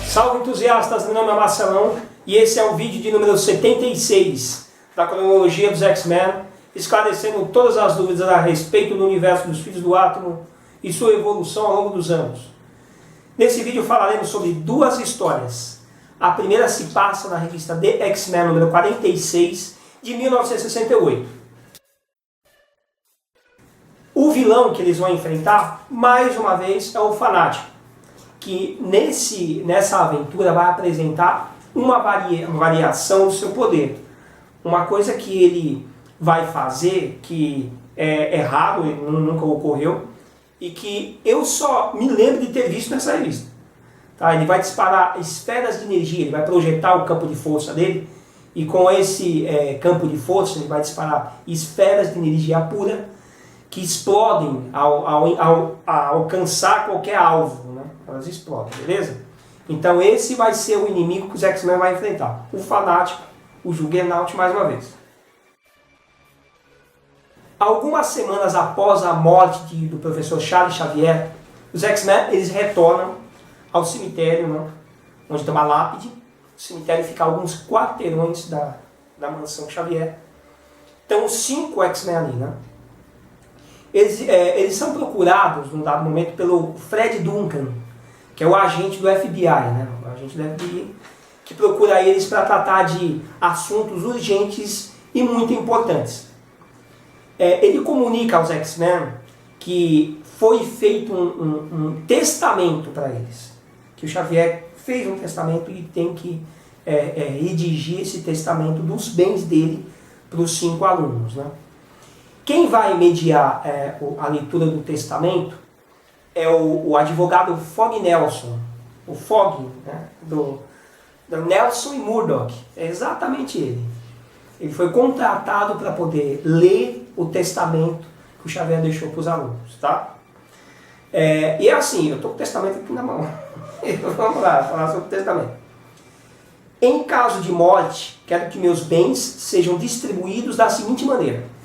Salve entusiastas, meu nome é Marcelão e esse é o vídeo de número 76 da cronologia dos X-Men, esclarecendo todas as dúvidas a respeito do universo dos Filhos do Átomo e sua evolução ao longo dos anos. Nesse vídeo falaremos sobre duas histórias. A primeira se passa na revista The X-Men número 46 de 1968. O vilão que eles vão enfrentar, mais uma vez, é o Fanático, que nessa aventura vai apresentar uma variação do seu poder. Uma coisa que ele vai fazer, que é raro, nunca ocorreu, e que eu só me lembro de ter visto nessa revista. Tá? Ele vai disparar esferas de energia, ele vai projetar o campo de força dele, e com esse campo de força ele vai disparar esferas de energia pura, que explodem ao alcançar qualquer alvo, né? Elas explodem, beleza? Então esse vai ser o inimigo que os X-Men vão enfrentar. O Fanático, o Juggernaut mais uma vez. Algumas semanas após a morte do professor Charles Xavier, os X-Men eles retornam ao cemitério, né? Onde tem uma lápide. O cemitério fica a alguns quarteirões da mansão Xavier. Então os 5 X-Men ali, né? Eles são procurados, num dado momento, pelo Fred Duncan, que é o agente do FBI, né? O agente do FBI, que procura eles para tratar de assuntos urgentes e muito importantes. Ele comunica aos X-Men que foi feito um testamento para eles, que o Xavier fez um testamento e tem que redigir esse testamento dos bens dele para os 5 alunos, né? Quem vai mediar a leitura do testamento é o advogado Fogg Nelson. O Fogg, né, do Nelson e Murdoch. É exatamente ele. Ele foi contratado para poder ler o testamento que o Xavier deixou para os alunos. Tá? E é assim, eu estou com o testamento aqui na mão. Vamos lá, falar sobre o testamento. Em caso de morte, quero que meus bens sejam distribuídos da seguinte maneira.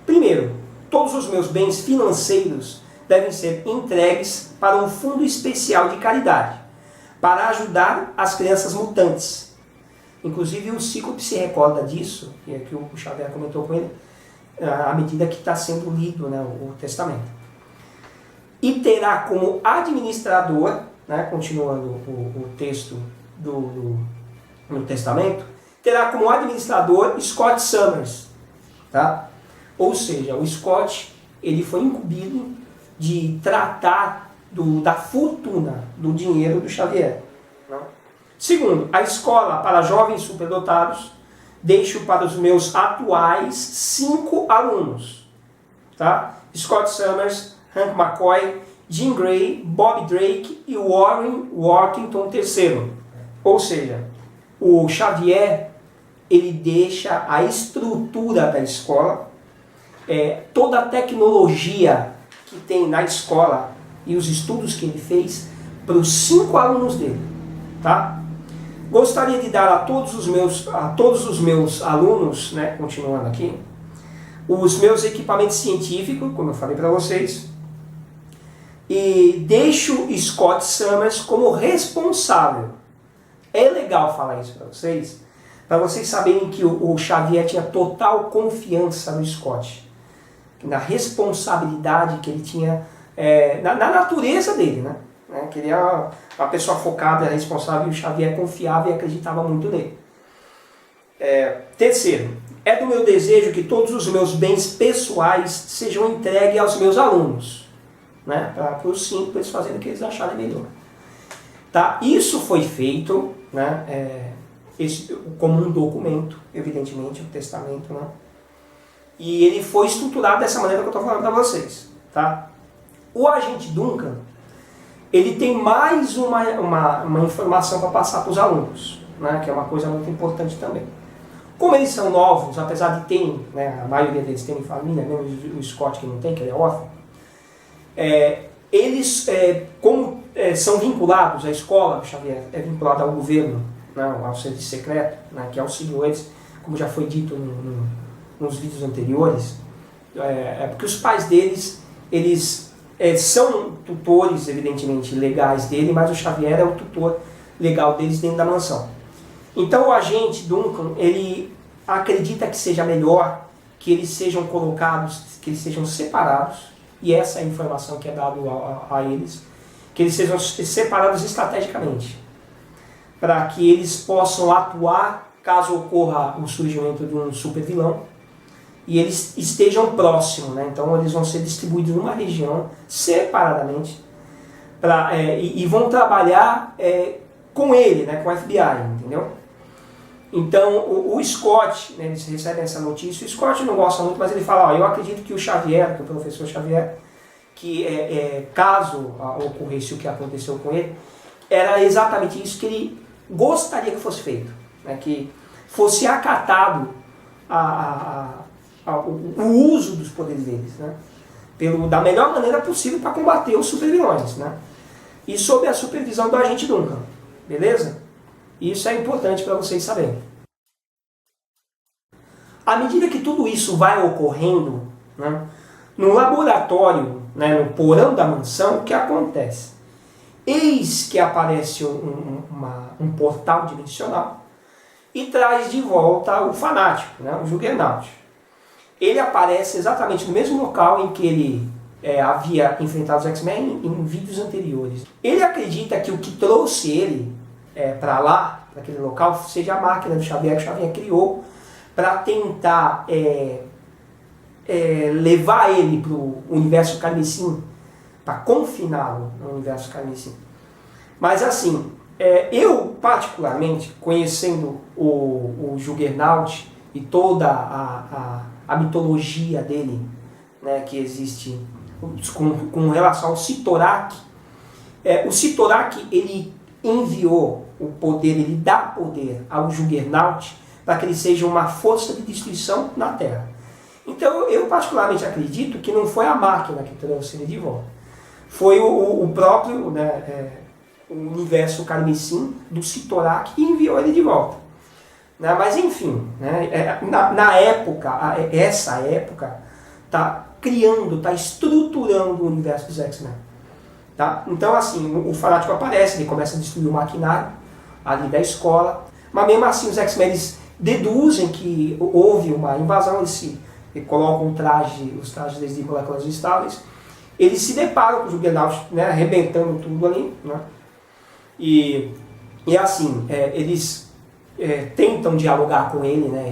Primeiro, todos os meus bens financeiros devem ser entregues para um fundo especial de caridade, para ajudar as crianças mutantes. Inclusive o Cíclope se recorda disso, e é que o Xavier comentou com ele, à medida que está sendo lido, né, o testamento. E terá como administrador, né, continuando o texto no testamento, terá como administrador Scott Summers, tá? Ou seja, o Scott ele foi incumbido de tratar da fortuna, do dinheiro do Xavier. Não? Segundo, a escola para jovens superdotados deixo para os meus atuais 5 alunos. Tá? Scott Summers, Hank McCoy, Jean Grey, Bob Drake e Warren Worthington III. Ou seja, o Xavier ele deixa a estrutura da escola, toda a tecnologia que tem na escola e os estudos que ele fez para os 5 alunos dele. Tá? Gostaria de dar a todos os meus alunos, né, continuando aqui, os meus equipamentos científicos, como eu falei para vocês, e deixo Scott Summers como responsável. É legal falar isso para vocês saberem que o Xavier tinha total confiança no Scott, na responsabilidade que ele tinha, na natureza dele, né? Que ele era uma pessoa focada, responsável, e o Xavier confiava e acreditava muito nele. Terceiro, é do meu desejo que todos os meus bens pessoais sejam entregues aos meus alunos, né? Para os 5, para eles fazerem o que eles acharem melhor. Tá? Isso foi feito, né? Como um documento, evidentemente, um testamento, né? E ele foi estruturado dessa maneira que eu estou falando para vocês. Tá? O agente Duncan, ele tem mais uma informação para passar para os alunos, né? Que é uma coisa muito importante também. Como eles são novos, apesar de terem, né, a maioria deles tem família, mesmo o Scott que não tem, que ele é órfão, eles, como são vinculados à escola, o Xavier é vinculado ao governo, não, ao serviço secreto, né, que auxiliou eles, como já foi dito nos vídeos anteriores, porque os pais deles, eles são tutores, evidentemente, legais dele, mas o Xavier é o tutor legal deles dentro da mansão. Então o agente Duncan, ele acredita que seja melhor que eles sejam colocados, que eles sejam separados, e essa é a informação que é dada a eles, que eles sejam separados estrategicamente, para que eles possam atuar caso ocorra o surgimento de um super vilão, e eles estejam próximos, né? Então eles vão ser distribuídos numa região separadamente e vão trabalhar com ele, né? Com o FBI, entendeu? Então o Scott, né, eles recebem essa notícia, o Scott não gosta muito, mas ele fala, eu acredito que o Xavier, que o professor Xavier, que caso ocorresse o que aconteceu com ele, era exatamente isso que ele gostaria que fosse feito, né? Que fosse acatado o uso dos poderes deles, né? Da melhor maneira possível para combater os supervilões, né? E sob a supervisão do agente Duncan, beleza? Isso é importante para vocês saberem. À medida que tudo isso vai ocorrendo, né, no laboratório, né, no porão da mansão, o que acontece? Eis que aparece um portal dimensional e traz de volta o fanático, né, o Juggernaut. Ele aparece exatamente no mesmo local em que ele havia enfrentado os X-Men em vídeos anteriores. Ele acredita que o que trouxe ele para lá, para aquele local, seja a máquina do Xavier que o Xavier criou para tentar levar ele para o universo carmesim, para confiná-lo no universo carmesim. Mas assim, eu particularmente, conhecendo o Juggernaut e toda a mitologia dele, né, que existe com relação ao Cyttorak, o Cyttorak, ele enviou o poder, ele dá poder ao Juggernaut para que ele seja uma força de destruição na Terra. Então eu particularmente acredito que não foi a máquina que trouxe ele de volta. Foi o próprio, né, o universo carmesim do Cyttorak que enviou ele de volta. Né? Mas enfim, né, na época, essa época está criando, está estruturando o universo dos X-Men. Tá? Então assim, o fanático aparece, ele começa a destruir o maquinário ali da escola, mas mesmo assim os X-Men deduzem que houve uma invasão, eles colocam os trajes deles de moléculas estáveis, eles se deparam com o Juggernaut, né, arrebentando tudo ali, né? E assim, eles tentam dialogar com ele, né?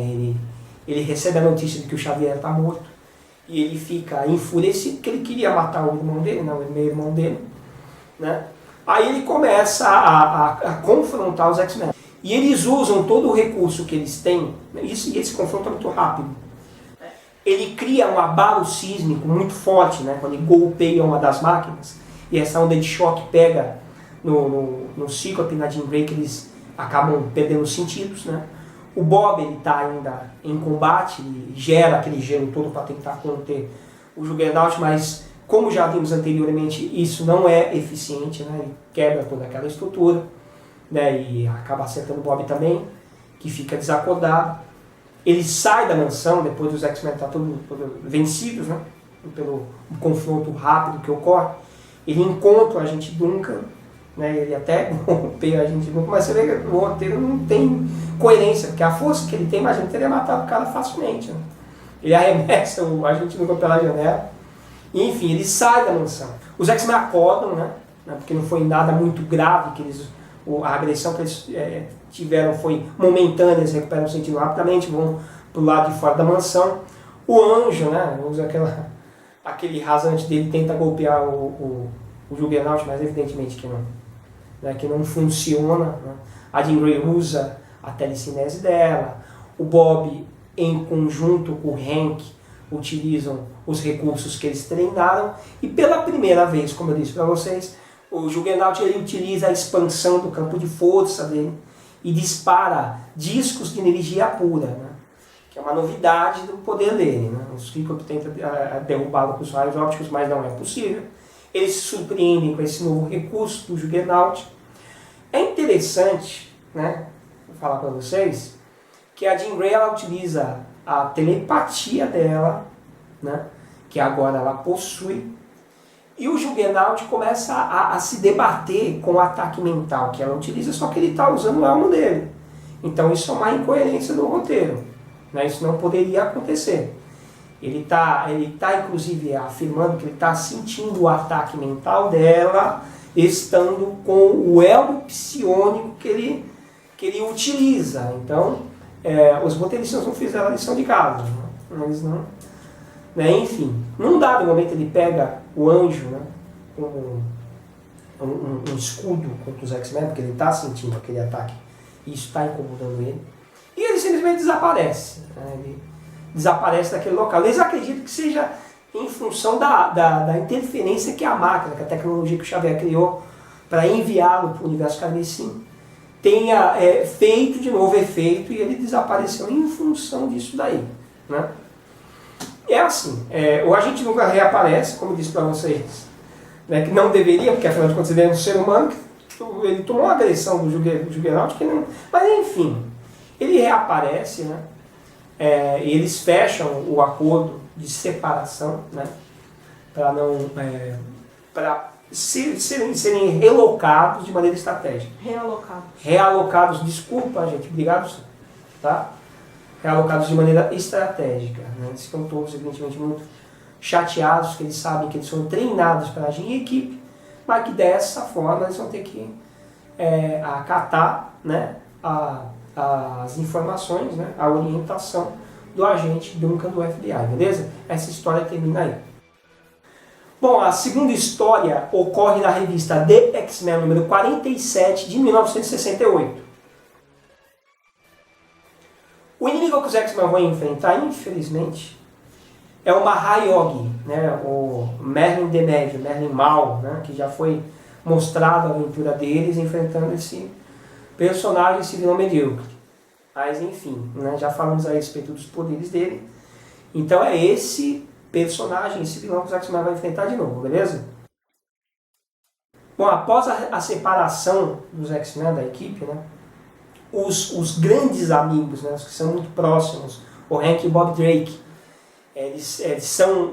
Ele recebe a notícia de que o Xavier está morto, e ele fica enfurecido porque ele queria matar o irmão dele, né, o meio-irmão dele, né? Aí ele começa a confrontar os X-Men. E eles usam todo o recurso que eles têm, né, e esse confronto é muito rápido. Ele cria um abalo sísmico muito forte, né, quando ele golpeia uma das máquinas, e essa onda de choque pega no Cíclope e na Jean Grey, que eles acabam perdendo os sentidos, né? O Bob está ainda em combate, e gera aquele gelo todo para tentar conter o Juggernaut, mas como já vimos anteriormente, isso não é eficiente, né? Ele quebra toda aquela estrutura, né? E acaba acertando o Bob também, que fica desacordado. Ele sai da mansão, depois dos X-Men estar todos vencidos, né? Pelo confronto rápido que ocorre. Ele encontra o agente Duncan, né? Ele até golpeia a agente Duncan, mas você vê que o roteiro não tem coerência, porque a força que ele tem, imagina, teria matado o cara facilmente. Né? Ele arremessa o agente Duncan pela janela, e, enfim, ele sai da mansão. Os X-Men acordam, né? Porque não foi nada muito grave, a agressão que eles tiveram foi momentânea, eles recuperam o sentido rapidamente, vão para o lado de fora da mansão. O Anjo, né, usa aquele rasante dele, tenta golpear o Juggernaut, mas evidentemente que não, né, que não funciona. Né? A Jean Grey usa a telecinese dela, o Bob, em conjunto com o Hank, utilizam os recursos que eles treinaram, e pela primeira vez, como eu disse para vocês, o Juggernaut ele utiliza a expansão do campo de força dele e dispara discos de energia pura, né? Que é uma novidade do poder dele. Né? O Cíclope tenta derrubá-lo com os raios ópticos, mas não é possível. Eles se surpreendem com esse novo recurso do Juggernaut. É interessante, né, vou falar para vocês, que a Jean Grey ela utiliza a telepatia dela, né, que agora ela possui. E o Juggernaut começa a se debater com o ataque mental que ela utiliza, só que ele está usando o elmo dele. Então isso é uma incoerência do roteiro, né? Isso não poderia acontecer. Ele tá inclusive afirmando que ele está sentindo o ataque mental dela, estando com o elmo psiônico que ele utiliza. Então, os roteiristas não fizeram a lição de casa. Né? Eles não, né? Enfim, num dado momento ele pega o anjo, né, com um escudo contra os X-Men, porque ele está sentindo aquele ataque e isso está incomodando ele. E ele simplesmente desaparece. Né? Ele desaparece daquele local. Eles acreditam que seja em função da interferência que a máquina, que a tecnologia que o Xavier criou para enviá-lo para o universo carmesim, tenha feito de novo efeito e ele desapareceu em função disso daí. Né? É assim, o agente nunca reaparece, como eu disse para vocês, né, que não deveria, porque afinal de contas ele é um ser humano, ele tomou uma agressão do Juggernaut, que não, mas enfim, ele reaparece, né, e eles fecham o acordo de separação, né, para não, para serem relocados de maneira estratégica. Realocados, desculpa gente, obrigado, tá? Realocados de maneira estratégica. Né? Eles ficam todos, evidentemente, muito chateados, porque eles sabem que eles foram treinados para agir em equipe, mas que dessa forma eles vão ter que acatar, né, as informações, né, a orientação do agente Duncan do FBI, beleza? Essa história termina aí. Bom, a segunda história ocorre na revista The X-Men número 47 de 1968. O inimigo que os X-Men vão enfrentar, infelizmente, é o Mahayog, né? O Merlin Demédio, Merlin Mal, né? Que já foi mostrado a aventura deles enfrentando esse personagem, esse vilão medíocre. Mas enfim, né? Já falamos a respeito dos poderes dele. Então é esse personagem, esse vilão que os X-Men vão enfrentar de novo, beleza? Bom, após a separação dos X-Men da equipe, né? Os grandes amigos, né, os que são muito próximos, o Hank e o Bob Drake, eles são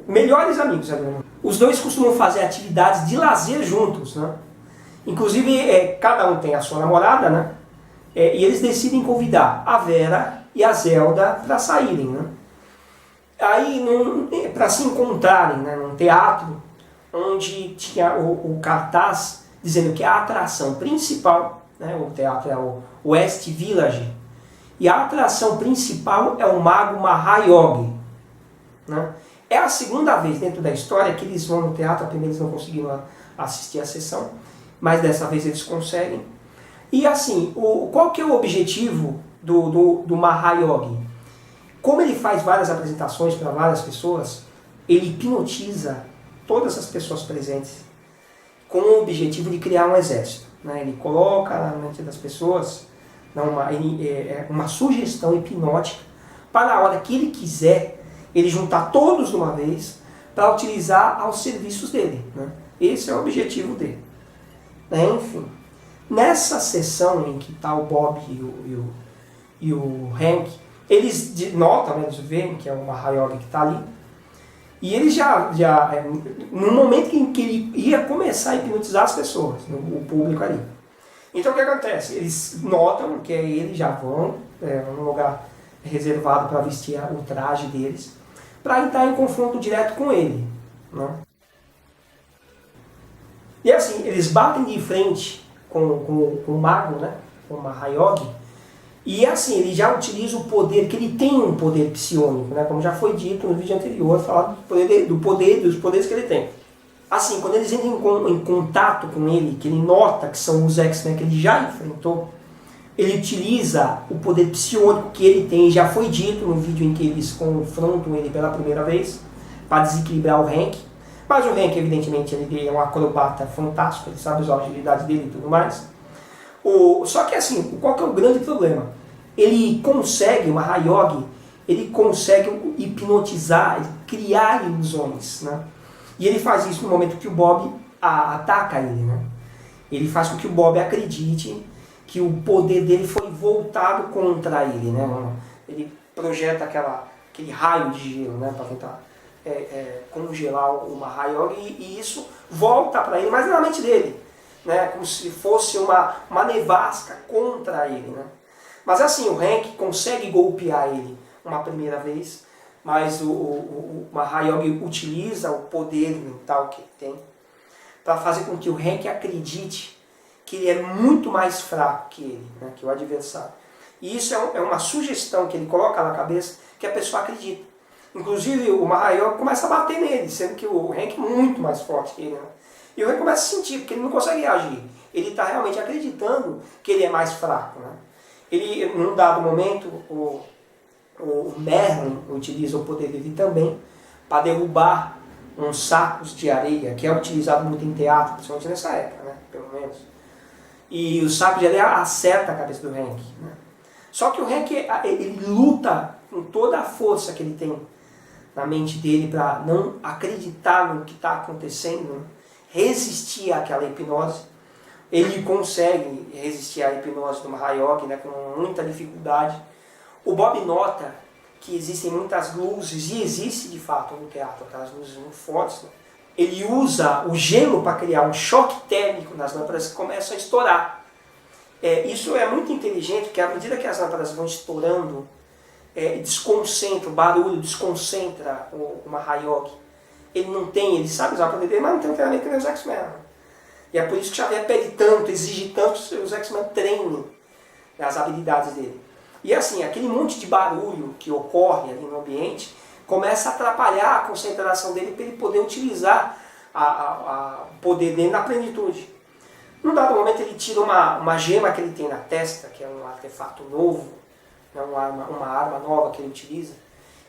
melhores amigos. Né? Os dois costumam fazer atividades de lazer juntos. Né? Inclusive, cada um tem a sua namorada, né? E eles decidem convidar a Vera e a Zelda para saírem. Né? Aí, para se encontrarem, né, num teatro, onde tinha o cartaz dizendo que a atração principal, né, o teatro é o West Village, e a atração principal é o mago Mahayog. Né? É a segunda vez dentro da história que eles vão no teatro. A primeira eles não conseguiram assistir a sessão, mas dessa vez eles conseguem. E assim, qual que é o objetivo do Mahayog? Como ele faz várias apresentações para várias pessoas, ele hipnotiza todas as pessoas presentes com o objetivo de criar um exército. Né? Ele coloca na mente das pessoas uma sugestão hipnótica para a hora que ele quiser, ele juntar todos de uma vez para utilizar aos serviços dele. Né? Esse é o objetivo dele. Né? Enfim, nessa sessão em que está o Bob e o Hank, eles notam, né, eles veem que é o Mahayog que está ali, e ele no momento em que ele ia começar a hipnotizar as pessoas, o público ali. Então o que acontece? Eles notam que eles já vão num lugar reservado para vestir o traje deles, para entrar em confronto direto com ele. Né? E assim, eles batem de frente com o mago, né? Com o Mahayog, e assim, ele já utiliza o poder, que ele tem um poder psiônico, né? Como já foi dito no vídeo anterior, falado dos poderes que ele tem. Assim, quando eles entram em contato com ele, que ele nota que são os X-Men que ele já enfrentou, ele utiliza o poder psiônico que ele tem, já foi dito no vídeo em que eles confrontam ele pela primeira vez, para desequilibrar o Hank. Mas o Hank, evidentemente, ele é um acrobata fantástico, ele sabe usar a agilidade dele e tudo mais. Só que assim, qual que é o grande problema? Ele consegue, o Mahayog, ele consegue hipnotizar, criar ilusões, né? E ele faz isso no momento que o Bob ataca ele, né? Ele faz com que o Bob acredite que o poder dele foi voltado contra ele, né? Ele projeta aquele raio de gelo, né? Para tentar congelar o Mahayog e isso volta para ele, mas na mente dele, né? Como se fosse uma nevasca contra ele, né? Mas assim, o Hank consegue golpear ele uma primeira vez, mas o Mahayog utiliza o poder mental que ele tem para fazer com que o Hank acredite que ele é muito mais fraco que ele, né? Que o adversário. E isso é uma sugestão que ele coloca na cabeça que a pessoa acredita. Inclusive o Mahayog começa a bater nele, sendo que o Hank é muito mais forte que ele, né? E o Hank começa a sentir, porque ele não consegue reagir. Ele está realmente acreditando que ele é mais fraco, né? Ele, num dado momento, o Merlin utiliza o poder dele também para derrubar uns sacos de areia, que é utilizado muito em teatro, principalmente nessa época, né? Pelo menos. E o saco de areia acerta a cabeça do Hank, né? Só que o Hank, ele luta com toda a força que ele tem na mente dele para não acreditar no que está acontecendo, né? Resistir àquela hipnose. Ele consegue resistir à hipnose do Mahayog, né, com muita dificuldade. O Bob nota que existem muitas luzes, e existe de fato no teatro, aquelas luzes muito fortes, né? Ele usa o gelo para criar um choque térmico nas lâmpadas que começam a estourar. Isso é muito inteligente, porque à medida que as lâmpadas vão estourando, desconcentra, o barulho desconcentra o Mahayog. Ele sabe usar o poder dele, mas não tem um treinamento que nem os X-Men. E é por isso que Xavier pede tanto, exige tanto que os X-Men treinem as habilidades dele. E assim, aquele monte de barulho que ocorre ali no ambiente começa a atrapalhar a concentração dele para ele poder utilizar o poder dele na plenitude. Num dado momento ele tira uma gema que ele tem na testa, que é um artefato novo, né, uma arma nova que ele utiliza,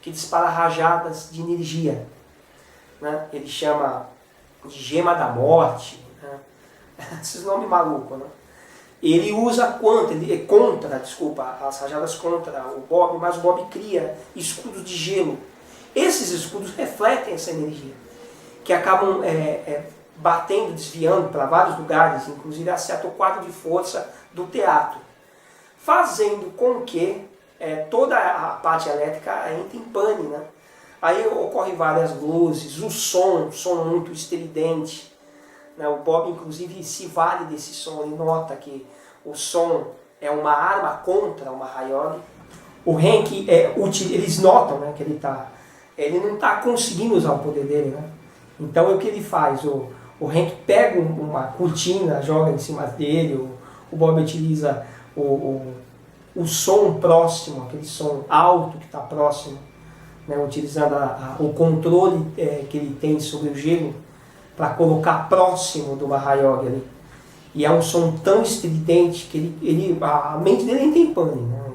que dispara rajadas de energia. Né? Ele chama de gema da morte, né? Esses nomes malucos, né? Ele usa as rajadas contra o Bob, mas o Bob cria escudos de gelo. Esses escudos refletem essa energia, que acabam batendo, desviando para vários lugares, inclusive acerta o quadro de força do teatro, fazendo com que toda a parte elétrica entre em pane, né? Aí ocorrem várias luzes, um som muito estridente. O Bob, inclusive, se vale desse som, ele nota que o som é uma arma contra o Mahayog. O Hank, eles notam, né, que ele não está conseguindo usar o poder dele. Né? Então, o que ele faz? O Hank pega uma cortina, joga em cima dele, o Bob utiliza o som próximo, aquele som alto que está próximo, né, utilizando o controle que ele tem sobre o gelo, para colocar próximo do Mahayog ali. E é um som tão estridente que a mente dele entra em pane. Né?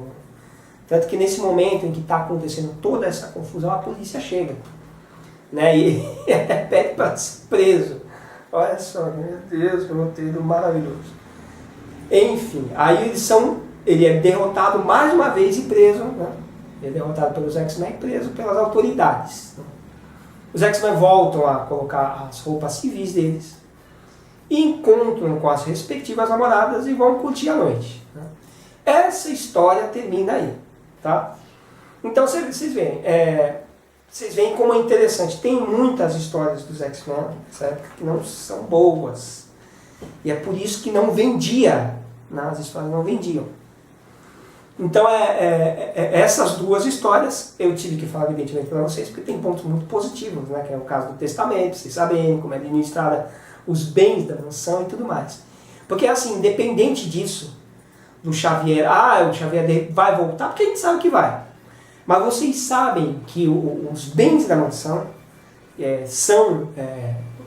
Tanto que nesse momento em que está acontecendo toda essa confusão, a polícia chega. Né? E até pede para ser preso. Olha só, meu Deus, que roteiro maravilhoso. Enfim, aí ele é derrotado mais uma vez e preso. Né? Ele é derrotado pelos X-Men e preso pelas autoridades. Né? Os X-Men voltam a colocar as roupas civis deles, encontram com as respectivas namoradas e vão curtir a noite. Né? Essa história termina aí. Tá? Então vocês veem como é interessante. Tem muitas histórias dos X-Men que não são boas. E é por isso que não vendia. As histórias não vendiam. Então, essas duas histórias eu tive que falar evidentemente para vocês, porque tem pontos muito positivos, né? Que é o caso do testamento, vocês sabem como é administrada os bens da mansão e tudo mais. Porque, assim, independente disso, do Xavier, o Xavier vai voltar, porque a gente sabe que vai. Mas vocês sabem que os bens da mansão são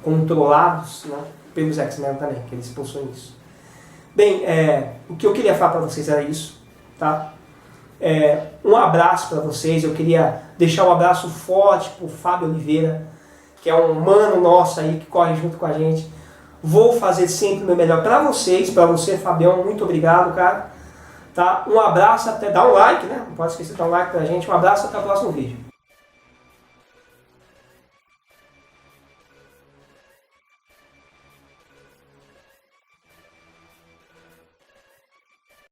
controlados, né, pelos X-Men também, que eles possuem isso. Bem, o que eu queria falar para vocês era isso. Tá? Um abraço para vocês. Eu queria deixar um abraço forte para o Fábio Oliveira, que é um mano nosso aí que corre junto com a gente. Vou fazer sempre o meu melhor para vocês, para você, Fabião. Muito obrigado, cara. Tá? Um abraço, dá um like, né? Não pode esquecer de dar um like pra gente. Um abraço, até o próximo vídeo.